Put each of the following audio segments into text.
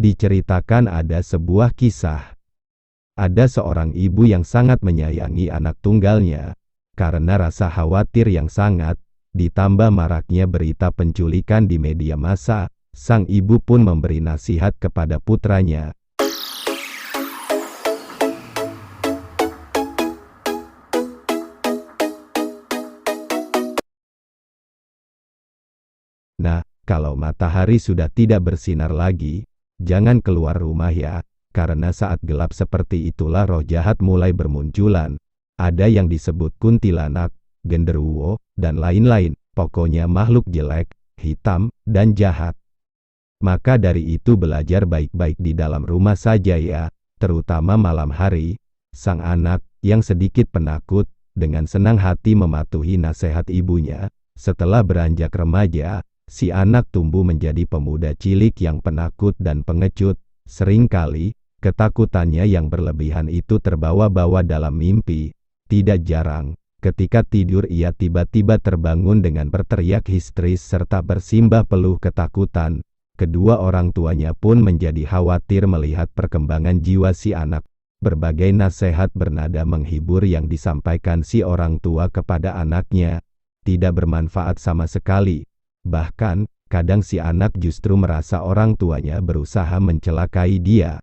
Diceritakan ada sebuah kisah. Ada seorang ibu yang sangat menyayangi anak tunggalnya. Karena rasa khawatir yang sangat, ditambah maraknya berita penculikan di media massa, sang ibu pun memberi nasihat kepada putranya. Nah, kalau matahari sudah tidak bersinar lagi, jangan keluar rumah ya, karena saat gelap seperti itulah roh jahat mulai bermunculan. Ada yang disebut kuntilanak, genderuwo, dan lain-lain, pokoknya makhluk jelek, hitam, dan jahat. Maka dari itu belajar baik-baik di dalam rumah saja ya, terutama malam hari. Sang anak, yang sedikit penakut, dengan senang hati mematuhi nasihat ibunya. Setelah beranjak remaja, si anak tumbuh menjadi pemuda cilik yang penakut dan pengecut. Seringkali, ketakutannya yang berlebihan itu terbawa-bawa dalam mimpi. Tidak jarang, ketika tidur ia tiba-tiba terbangun dengan berteriak histeris serta bersimbah peluh ketakutan. Kedua orang tuanya pun menjadi khawatir melihat perkembangan jiwa si anak. Berbagai nasihat bernada menghibur yang disampaikan si orang tua kepada anaknya tidak bermanfaat sama sekali. Bahkan, kadang si anak justru merasa orang tuanya berusaha mencelakai dia.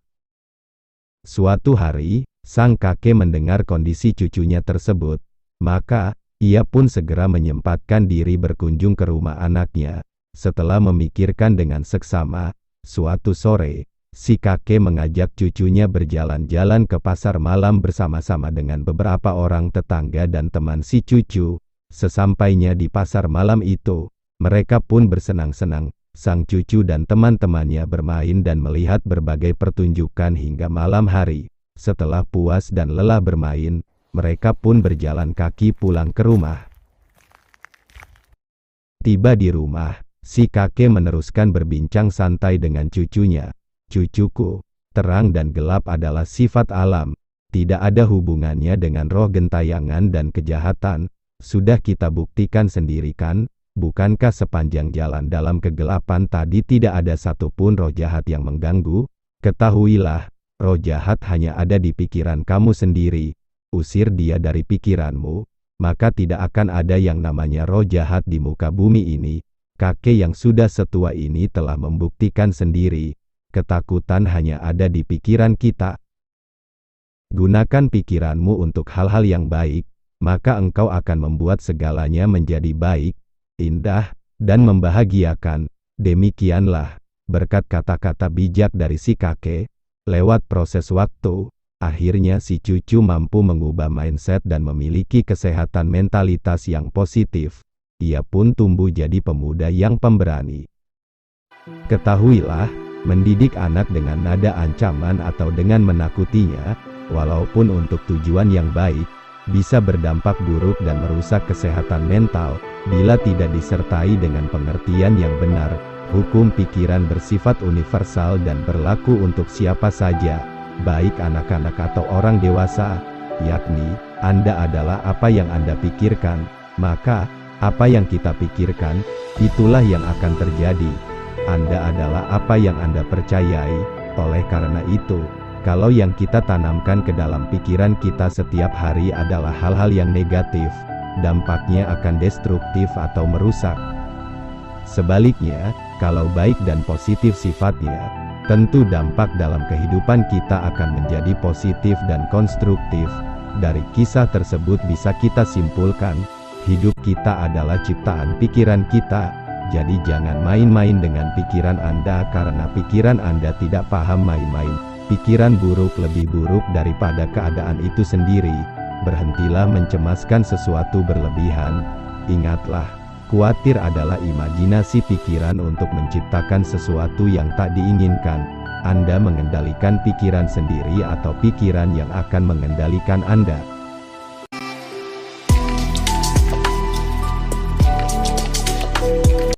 Suatu hari, sang kakek mendengar kondisi cucunya tersebut, maka ia pun segera menyempatkan diri berkunjung ke rumah anaknya. Setelah memikirkan dengan seksama, suatu sore, si kakek mengajak cucunya berjalan-jalan ke pasar malam bersama-sama dengan beberapa orang tetangga dan teman si cucu. Sesampainya di pasar malam itu, mereka pun bersenang-senang. Sang cucu dan teman-temannya bermain dan melihat berbagai pertunjukan hingga malam hari. Setelah puas dan lelah bermain, mereka pun berjalan kaki pulang ke rumah. Tiba di rumah, si kakek meneruskan berbincang santai dengan cucunya. "Cucuku, terang dan gelap adalah sifat alam. Tidak ada hubungannya dengan roh gentayangan dan kejahatan. Sudah kita buktikan sendiri kan? Bukankah sepanjang jalan dalam kegelapan tadi tidak ada satupun roh jahat yang mengganggu? Ketahuilah, roh jahat hanya ada di pikiran kamu sendiri. Usir dia dari pikiranmu, maka tidak akan ada yang namanya roh jahat di muka bumi ini. Kakek yang sudah setua ini telah membuktikan sendiri. Ketakutan hanya ada di pikiran kita. Gunakan pikiranmu untuk hal-hal yang baik, maka engkau akan membuat segalanya menjadi baik, indah, dan membahagiakan." Demikianlah, berkat kata-kata bijak dari si kakek, lewat proses waktu, akhirnya si cucu mampu mengubah mindset dan memiliki kesehatan mentalitas yang positif. Ia pun tumbuh jadi pemuda yang pemberani. Ketahuilah, mendidik anak dengan nada ancaman atau dengan menakutinya, walaupun untuk tujuan yang baik, bisa berdampak buruk dan merusak kesehatan mental, bila tidak disertai dengan pengertian yang benar. Hukum pikiran bersifat universal dan berlaku untuk siapa saja, baik anak-anak atau orang dewasa, yakni, Anda adalah apa yang Anda pikirkan, maka, apa yang kita pikirkan, itulah yang akan terjadi. Anda adalah apa yang Anda percayai. Oleh karena itu, kalau yang kita tanamkan ke dalam pikiran kita setiap hari adalah hal-hal yang negatif, dampaknya akan destruktif atau merusak. Sebaliknya, kalau baik dan positif sifatnya, tentu dampak dalam kehidupan kita akan menjadi positif dan konstruktif. Dari kisah tersebut bisa kita simpulkan, hidup kita adalah ciptaan pikiran kita. Jadi jangan main-main dengan pikiran Anda karena pikiran Anda tidak paham main-main. Pikiran buruk lebih buruk daripada keadaan itu sendiri. Berhentilah mencemaskan sesuatu berlebihan. Ingatlah, khawatir adalah imajinasi pikiran untuk menciptakan sesuatu yang tak diinginkan. Anda mengendalikan pikiran sendiri atau pikiran yang akan mengendalikan Anda.